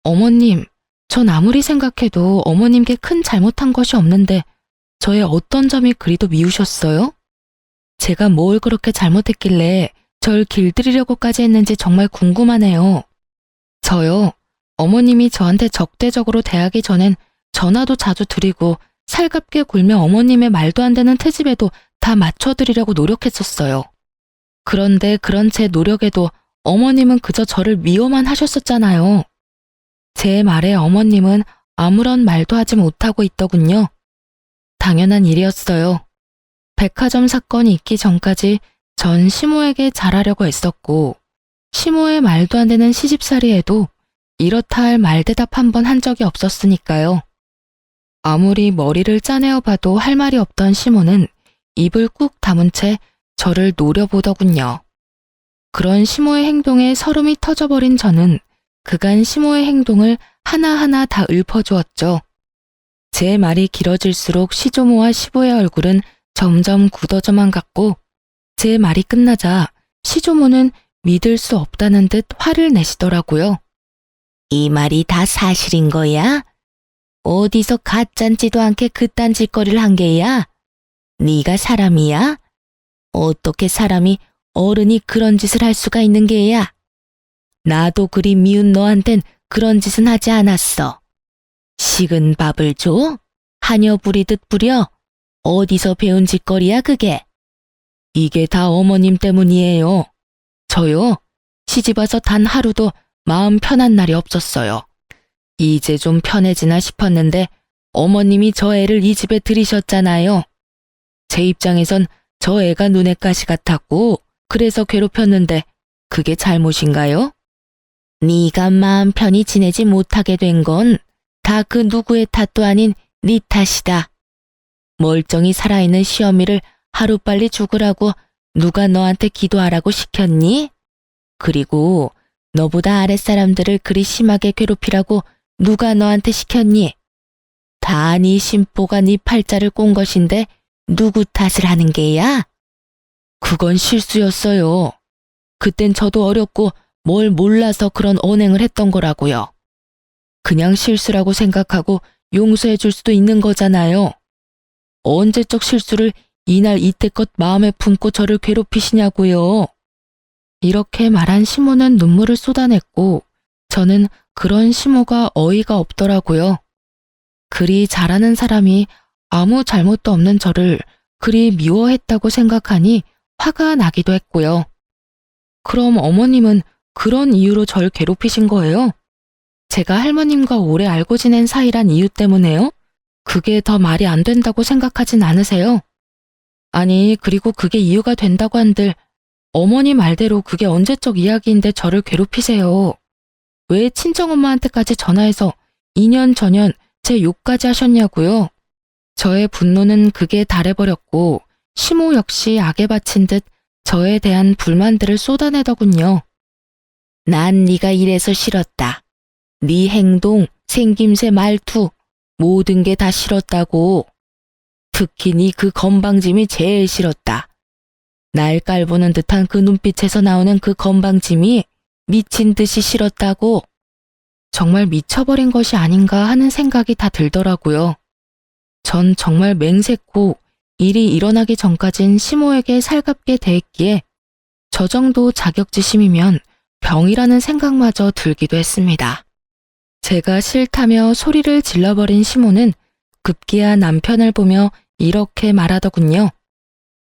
어머님, 전 아무리 생각해도 어머님께 큰 잘못한 것이 없는데 저의 어떤 점이 그리도 미우셨어요? 제가 뭘 그렇게 잘못했길래 절 길들이려고까지 했는지 정말 궁금하네요. 저요, 어머님이 저한테 적대적으로 대하기 전엔 전화도 자주 드리고 살갑게 굴며 어머님의 말도 안 되는 트집에도 다 맞춰드리려고 노력했었어요. 그런데 그런 제 노력에도 어머님은 그저 저를 미워만 하셨었잖아요. 제 말에 어머님은 아무런 말도 하지 못하고 있더군요. 당연한 일이었어요. 백화점 사건이 있기 전까지 전 시모에게 잘하려고 애썼고 시모의 말도 안 되는 시집살이에도 이렇다 할 말대답 한 번 한 적이 없었으니까요. 아무리 머리를 짜내어 봐도 할 말이 없던 시모는 입을 꾹 다문 채 저를 노려보더군요. 그런 시모의 행동에 서름이 터져버린 저는 그간 시모의 행동을 하나하나 다 읊어주었죠. 제 말이 길어질수록 시조모와 시부의 얼굴은 점점 굳어져만 갔고 제 말이 끝나자 시조모는 믿을 수 없다는 듯 화를 내시더라고요. 이 말이 다 사실인 거야? 어디서 가짠지도 않게 그딴 짓거리를 한 게야? 네가 사람이야? 어떻게 사람이 어른이 그런 짓을 할 수가 있는 게야? 나도 그리 미운 너한텐 그런 짓은 하지 않았어. 식은 밥을 줘? 하녀 부리듯 부려? 어디서 배운 짓거리야 그게? 이게 다 어머님 때문이에요. 저요, 시집 와서 단 하루도 마음 편한 날이 없었어요. 이제 좀 편해지나 싶었는데 어머님이 저 애를 이 집에 들이셨잖아요. 제 입장에선 저 애가 눈에 가시 같았고 그래서 괴롭혔는데 그게 잘못인가요? 네가 마음 편히 지내지 못하게 된 건 다 그 누구의 탓도 아닌 네 탓이다. 멀쩡히 살아있는 시어미를 하루빨리 죽으라고 누가 너한테 기도하라고 시켰니? 그리고 너보다 아랫사람들을 그리 심하게 괴롭히라고 누가 너한테 시켰니? 다 네 심보가 네 팔자를 꼰 것인데 누구 탓을 하는 게야? 그건 실수였어요. 그땐 저도 어렸고 뭘 몰라서 그런 언행을 했던 거라고요. 그냥 실수라고 생각하고 용서해 줄 수도 있는 거잖아요. 언제적 실수를 이날 이때껏 마음에 품고 저를 괴롭히시냐고요. 이렇게 말한 시모는 눈물을 쏟아냈고 저는 그런 시모가 어이가 없더라고요. 그리 잘하는 사람이 아무 잘못도 없는 저를 그리 미워했다고 생각하니 화가 나기도 했고요. 그럼 어머님은 그런 이유로 절 괴롭히신 거예요? 제가 할머님과 오래 알고 지낸 사이란 이유 때문에요? 그게 더 말이 안 된다고 생각하진 않으세요? 아니, 그리고 그게 이유가 된다고 한들 어머니 말대로 그게 언제적 이야기인데 저를 괴롭히세요. 왜 친정엄마한테까지 전화해서 2년 전년 제 욕까지 하셨냐고요? 저의 분노는 극에 달해버렸고 시모 역시 악에 바친 듯 저에 대한 불만들을 쏟아내더군요. 난 네가 이래서 싫었다. 네 행동, 생김새, 말투 모든 게 다 싫었다고. 특히 네 그 건방짐이 제일 싫었다. 날 깔보는 듯한 그 눈빛에서 나오는 그 건방짐이 미친 듯이 싫었다고. 정말 미쳐버린 것이 아닌가 하는 생각이 다 들더라고요. 전 정말 맹세코 일이 일어나기 전까진 시모에게 살갑게 대했기에 저 정도 자격지심이면 병이라는 생각마저 들기도 했습니다. 제가 싫다며 소리를 질러버린 시모는 급기야 남편을 보며 이렇게 말하더군요.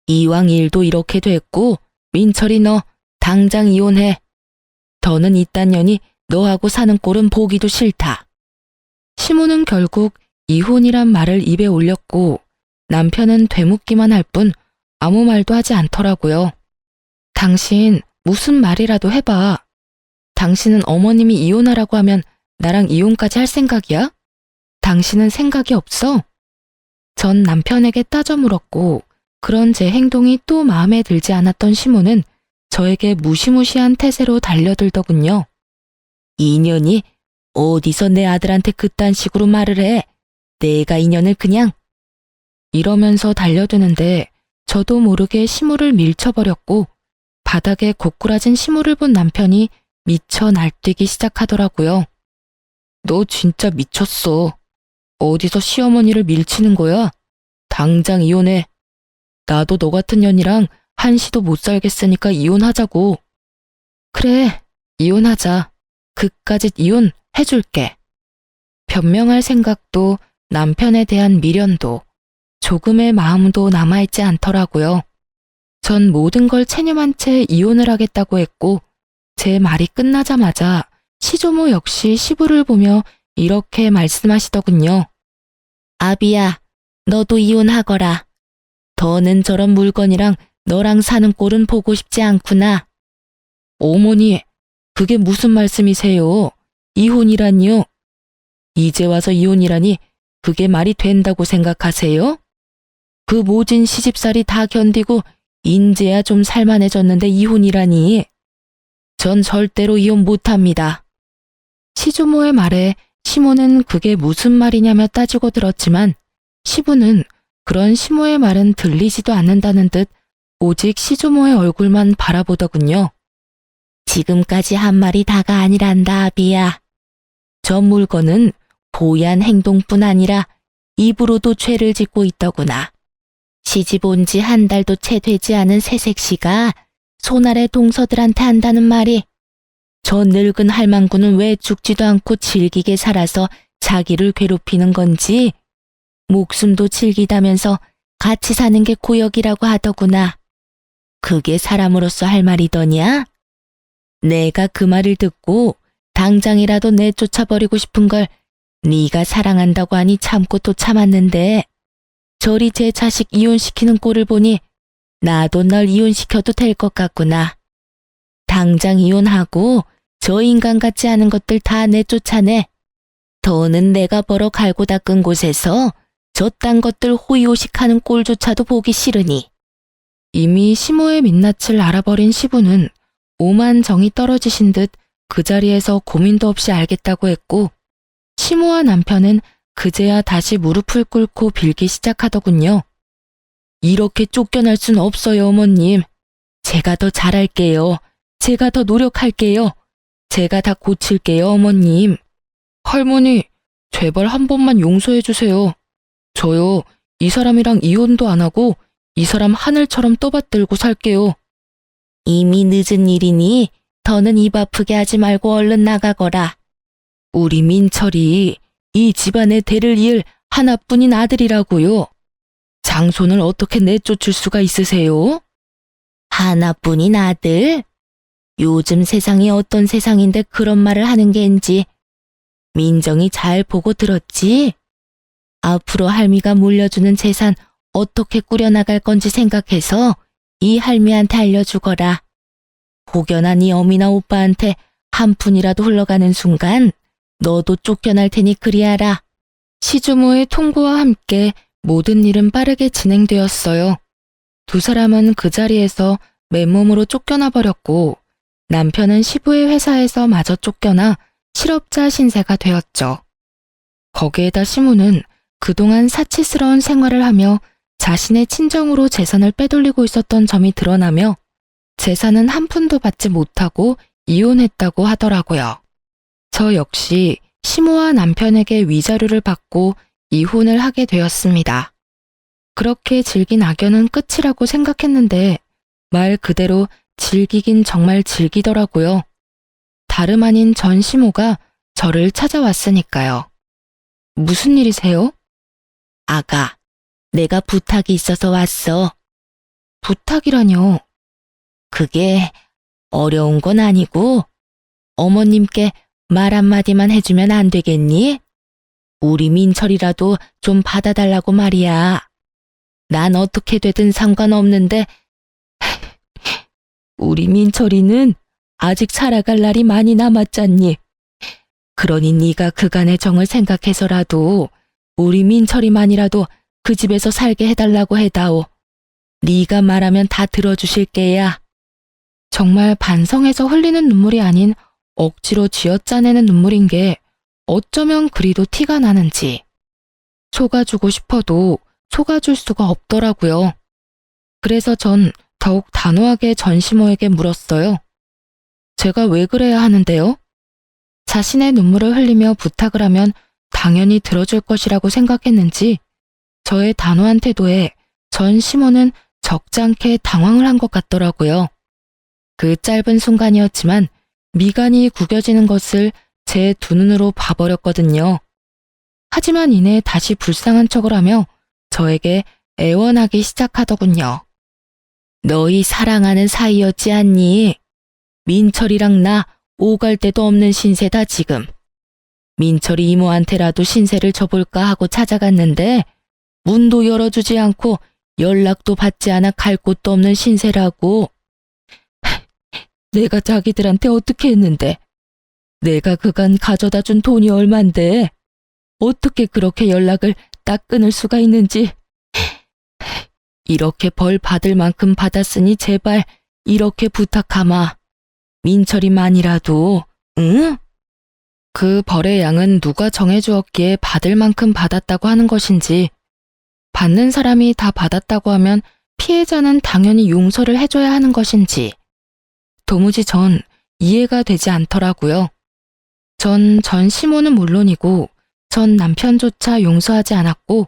이왕 일도 이렇게 됐고 민철이 너 당장 이혼해. 더는 이딴 년이 너하고 사는 꼴은 보기도 싫다. 시모는 결국 이혼이란 말을 입에 올렸고 남편은 되묻기만 할 뿐 아무 말도 하지 않더라고요. 당신 무슨 말이라도 해봐. 당신은 어머님이 이혼하라고 하면 나랑 이혼까지 할 생각이야? 당신은 생각이 없어? 전 남편에게 따져 물었고 그런 제 행동이 또 마음에 들지 않았던 시모는 저에게 무시무시한 태세로 달려들더군요. 이년이 어디서 내 아들한테 그딴 식으로 말을 해. 내가 이년을 그냥. 이러면서 달려드는데 저도 모르게 시모를 밀쳐버렸고 바닥에 고꾸라진 시모를 본 남편이 미쳐 날뛰기 시작하더라고요. 너 진짜 미쳤어. 어디서 시어머니를 밀치는 거야? 당장 이혼해. 나도 너 같은 년이랑 한시도 못 살겠으니까 이혼하자고. 그래, 이혼하자. 그까짓 이혼 해줄게. 변명할 생각도 남편에 대한 미련도 조금의 마음도 남아있지 않더라고요. 전 모든 걸 체념한 채 이혼을 하겠다고 했고 제 말이 끝나자마자 시조모 역시 시부를 보며 이렇게 말씀하시더군요. 아비야, 너도 이혼하거라. 더는 저런 물건이랑 너랑 사는 꼴은 보고 싶지 않구나. 어머니, 그게 무슨 말씀이세요? 이혼이라니요? 이제 와서 이혼이라니 그게 말이 된다고 생각하세요? 그 모진 시집살이 다 견디고 인제야 좀 살만해졌는데 이혼이라니. 전 절대로 이혼 못합니다. 시조모의 말에 시모는 그게 무슨 말이냐며 따지고 들었지만 시부는 그런 시모의 말은 들리지도 않는다는 듯 오직 시조모의 얼굴만 바라보더군요. 지금까지 한 말이 다가 아니란다, 아비야. 저 물건은 보이한 행동뿐 아니라 입으로도 죄를 짓고 있더구나. 시집 온 지 한 달도 채 되지 않은 새색시가 손아래 동서들한테 한다는 말이 저 늙은 할망구는 왜 죽지도 않고 질기게 살아서 자기를 괴롭히는 건지 목숨도 질기다면서 같이 사는 게 고역이라고 하더구나. 그게 사람으로서 할 말이더냐? 내가 그 말을 듣고 당장이라도 내쫓아버리고 싶은 걸 네가 사랑한다고 하니 참고 또 참았는데 저리 제 자식 이혼시키는 꼴을 보니 나도 널 이혼시켜도 될 것 같구나. 당장 이혼하고 저 인간 같지 않은 것들 다 내쫓아내. 더는 내가 벌어 갈고 닦은 곳에서 저딴 것들 호의호식하는 꼴조차도 보기 싫으니. 이미 시모의 민낯을 알아버린 시부는 오만 정이 떨어지신 듯 그 자리에서 고민도 없이 알겠다고 했고 시모와 남편은 그제야 다시 무릎을 꿇고 빌기 시작하더군요. 이렇게 쫓겨날 순 없어요, 어머님. 제가 더 잘할게요. 제가 더 노력할게요. 제가 다 고칠게요, 어머님. 할머니, 제발 한 번만 용서해 주세요. 저요, 이 사람이랑 이혼도 안 하고 이 사람 하늘처럼 떠받들고 살게요. 이미 늦은 일이니 더는 입 아프게 하지 말고 얼른 나가거라. 우리 민철이 이 집안의 대를 이을 하나뿐인 아들이라고요. 장손을 어떻게 내쫓을 수가 있으세요? 하나뿐인 아들? 요즘 세상이 어떤 세상인데 그런 말을 하는 겐지. 민정이 잘 보고 들었지? 앞으로 할미가 물려주는 재산 어떻게 꾸려나갈 건지 생각해서 이 할미한테 알려주거라. 혹여나 네 어미나 오빠한테 한 푼이라도 흘러가는 순간 너도 쫓겨날 테니 그리하라. 시주모의 통보와 함께 모든 일은 빠르게 진행되었어요. 두 사람은 그 자리에서 맨몸으로 쫓겨나 버렸고 남편은 시부의 회사에서 마저 쫓겨나 실업자 신세가 되었죠. 거기에다 시무는 그동안 사치스러운 생활을 하며 자신의 친정으로 재산을 빼돌리고 있었던 점이 드러나며 재산은 한 푼도 받지 못하고 이혼했다고 하더라고요. 저 역시 시모와 남편에게 위자료를 받고 이혼을 하게 되었습니다. 그렇게 즐긴 악연은 끝이라고 생각했는데 말 그대로 즐기긴 정말 즐기더라고요. 다름 아닌 전 시모가 저를 찾아왔으니까요. 무슨 일이세요? 아가, 내가 부탁이 있어서 왔어. 부탁이라뇨? 그게 어려운 건 아니고 어머님께 말 한마디만 해주면 안 되겠니? 우리 민철이라도 좀 받아달라고 말이야. 난 어떻게 되든 상관없는데 우리 민철이는 아직 살아갈 날이 많이 남았잖니. 그러니 네가 그간의 정을 생각해서라도 우리 민철이만이라도 그 집에서 살게 해달라고 해다오. 네가 말하면 다 들어주실 게야. 정말 반성해서 흘리는 눈물이 아닌 억지로 쥐어짜내는 눈물인 게 어쩌면 그리도 티가 나는지. 속아주고 싶어도 속아줄 수가 없더라고요. 그래서 전 더욱 단호하게 전시모에게 물었어요. 제가 왜 그래야 하는데요? 자신의 눈물을 흘리며 부탁을 하면 당연히 들어줄 것이라고 생각했는지 저의 단호한 태도에 전시모는 적잖게 당황을 한 것 같더라고요. 그 짧은 순간이었지만 미간이 구겨지는 것을 제 두 눈으로 봐버렸거든요. 하지만 이내 다시 불쌍한 척을 하며 저에게 애원하기 시작하더군요. 너희 사랑하는 사이였지 않니? 민철이랑 나 오갈 데도 없는 신세다 지금. 민철이 이모한테라도 신세를 져볼까 하고 찾아갔는데 문도 열어주지 않고 연락도 받지 않아 갈 곳도 없는 신세라고. 내가 자기들한테 어떻게 했는데? 내가 그간 가져다 준 돈이 얼만데 어떻게 그렇게 연락을 딱 끊을 수가 있는지. 이렇게 벌 받을 만큼 받았으니 제발 이렇게 부탁하마. 민철이만이라도, 응? 그 벌의 양은 누가 정해주었기에 받을 만큼 받았다고 하는 것인지, 받는 사람이 다 받았다고 하면 피해자는 당연히 용서를 해줘야 하는 것인지, 도무지 전 이해가 되지 않더라고요. 전 시모는 물론이고 전 남편조차 용서하지 않았고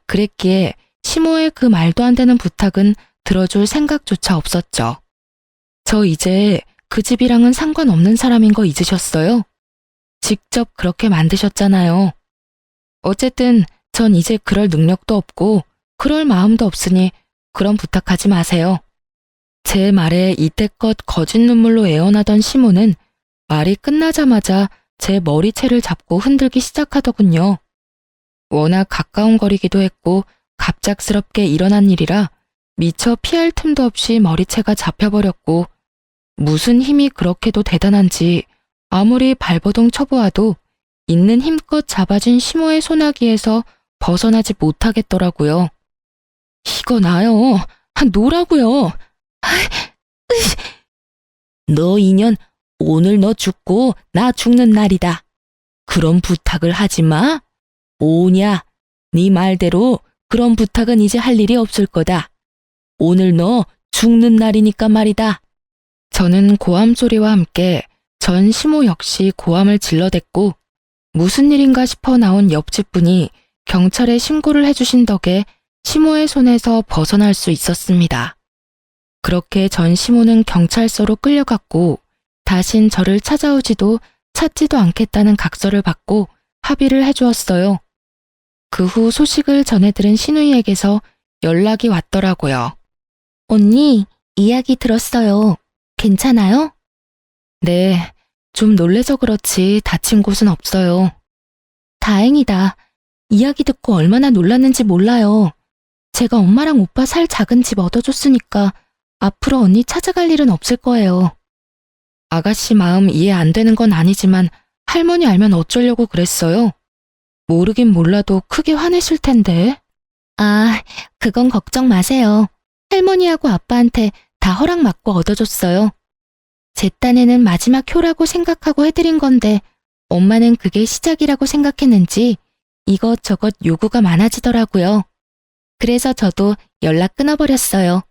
그랬기에 시모의 그 말도 안 되는 부탁은 들어줄 생각조차 없었죠. 저 이제 그 집이랑은 상관없는 사람인 거 잊으셨어요? 직접 그렇게 만드셨잖아요. 어쨌든 전 이제 그럴 능력도 없고 그럴 마음도 없으니 그런 부탁하지 마세요. 제 말에 이때껏 거짓 눈물로 애원하던 시모는 말이 끝나자마자 제 머리채를 잡고 흔들기 시작하더군요. 워낙 가까운 거리기도 했고 갑작스럽게 일어난 일이라 미처 피할 틈도 없이 머리채가 잡혀버렸고 무슨 힘이 그렇게도 대단한지 아무리 발버둥 쳐보아도 있는 힘껏 잡아준 시모의 소나기에서 벗어나지 못하겠더라고요. 이거 나요. 놓으라고요. 너 인연 오늘 너 죽고 나 죽는 날이다. 그런 부탁을 하지 마. 오냐, 네 말대로 그런 부탁은 이제 할 일이 없을 거다. 오늘 너 죽는 날이니까 말이다. 저는 고함 소리와 함께 전 시모 역시 고함을 질러댔고 무슨 일인가 싶어 나온 옆집 분이 경찰에 신고를 해주신 덕에 시모의 손에서 벗어날 수 있었습니다. 그렇게 전 시모는 경찰서로 끌려갔고 다신 저를 찾아오지도 찾지도 않겠다는 각서를 받고 합의를 해주었어요. 그 후 소식을 전해들은 신우이에게서 연락이 왔더라고요. 언니, 이야기 들었어요. 괜찮아요? 네, 좀 놀래서 그렇지 다친 곳은 없어요. 다행이다. 이야기 듣고 얼마나 놀랐는지 몰라요. 제가 엄마랑 오빠 살 작은 집 얻어줬으니까 앞으로 언니 찾아갈 일은 없을 거예요. 아가씨 마음 이해 안 되는 건 아니지만 할머니 알면 어쩌려고 그랬어요? 모르긴 몰라도 크게 화내실 텐데. 아, 그건 걱정 마세요. 할머니하고 아빠한테 다 허락 받고 얻어줬어요. 제 딴에는 마지막 효라고 생각하고 해드린 건데 엄마는 그게 시작이라고 생각했는지 이것저것 요구가 많아지더라고요. 그래서 저도 연락 끊어버렸어요.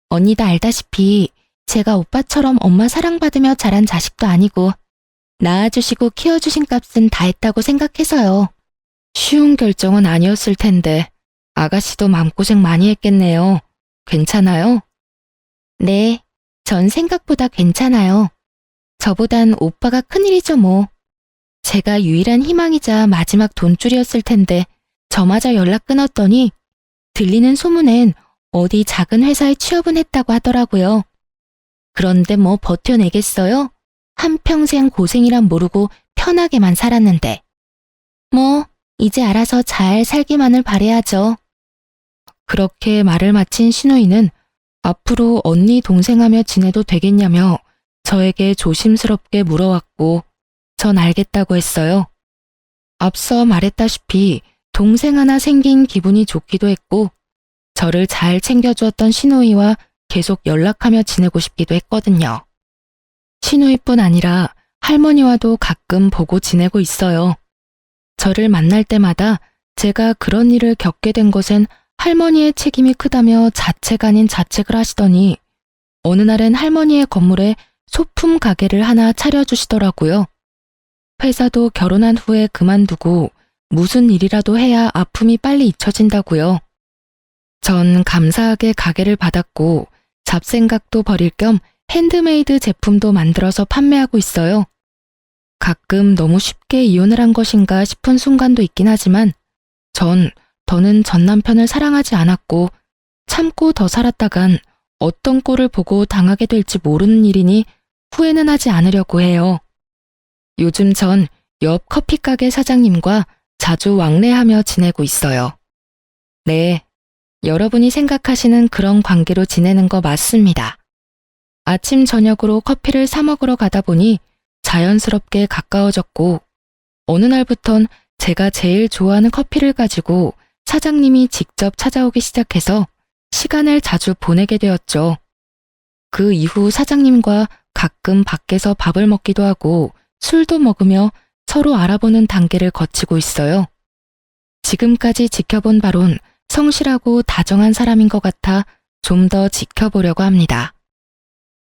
언니도 알다시피 제가 오빠처럼 엄마 사랑받으며 자란 자식도 아니고 낳아주시고 키워주신 값은 다 했다고 생각해서요. 쉬운 결정은 아니었을 텐데 아가씨도 마음고생 많이 했겠네요. 괜찮아요? 네, 전 생각보다 괜찮아요. 저보단 오빠가 큰일이죠 뭐. 제가 유일한 희망이자 마지막 돈줄이었을 텐데 저마저 연락 끊었더니 들리는 소문엔 어디 작은 회사에 취업은 했다고 하더라고요. 그런데 뭐 버텨내겠어요? 한평생 고생이란 모르고 편하게만 살았는데. 뭐 이제 알아서 잘 살기만을 바라야죠. 그렇게 말을 마친 신우이는 앞으로 언니 동생하며 지내도 되겠냐며 저에게 조심스럽게 물어왔고 전 알겠다고 했어요. 앞서 말했다시피 동생 하나 생긴 기분이 좋기도 했고 저를 잘 챙겨주었던 신우이와 계속 연락하며 지내고 싶기도 했거든요. 신우이뿐 아니라 할머니와도 가끔 보고 지내고 있어요. 저를 만날 때마다 제가 그런 일을 겪게 된 것엔 할머니의 책임이 크다며 자책 아닌 자책을 하시더니 어느 날엔 할머니의 건물에 소품 가게를 하나 차려주시더라고요. 회사도 결혼한 후에 그만두고 무슨 일이라도 해야 아픔이 빨리 잊혀진다고요. 전 감사하게 가게를 받았고 잡생각도 버릴 겸 핸드메이드 제품도 만들어서 판매하고 있어요. 가끔 너무 쉽게 이혼을 한 것인가 싶은 순간도 있긴 하지만 더는 전 남편을 사랑하지 않았고 참고 더 살았다간 어떤 꼴을 보고 당하게 될지 모르는 일이니 후회는 하지 않으려고 해요. 요즘 전 옆 커피가게 사장님과 자주 왕래하며 지내고 있어요. 네, 여러분이 생각하시는 그런 관계로 지내는 거 맞습니다. 아침 저녁으로 커피를 사 먹으러 가다 보니 자연스럽게 가까워졌고 어느 날부턴 제가 제일 좋아하는 커피를 가지고 사장님이 직접 찾아오기 시작해서 시간을 자주 보내게 되었죠. 그 이후 사장님과 가끔 밖에서 밥을 먹기도 하고 술도 먹으며 서로 알아보는 단계를 거치고 있어요. 지금까지 지켜본 바론 성실하고 다정한 사람인 것 같아 좀 더 지켜보려고 합니다.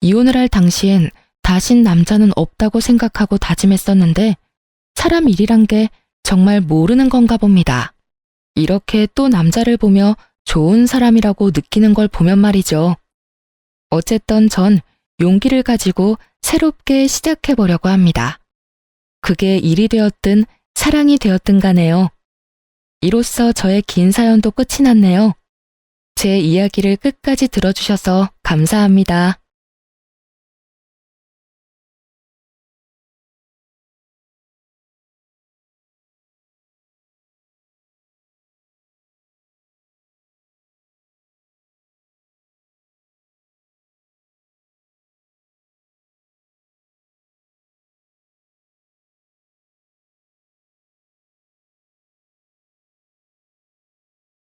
이혼을 할 당시엔 다신 남자는 없다고 생각하고 다짐했었는데 사람 일이란 게 정말 모르는 건가 봅니다. 이렇게 또 남자를 보며 좋은 사람이라고 느끼는 걸 보면 말이죠. 어쨌든 전 용기를 가지고 새롭게 시작해보려고 합니다. 그게 일이 되었든 사랑이 되었든 간에요. 이로써 저의 긴 사연도 끝이 났네요. 제 이야기를 끝까지 들어주셔서 감사합니다.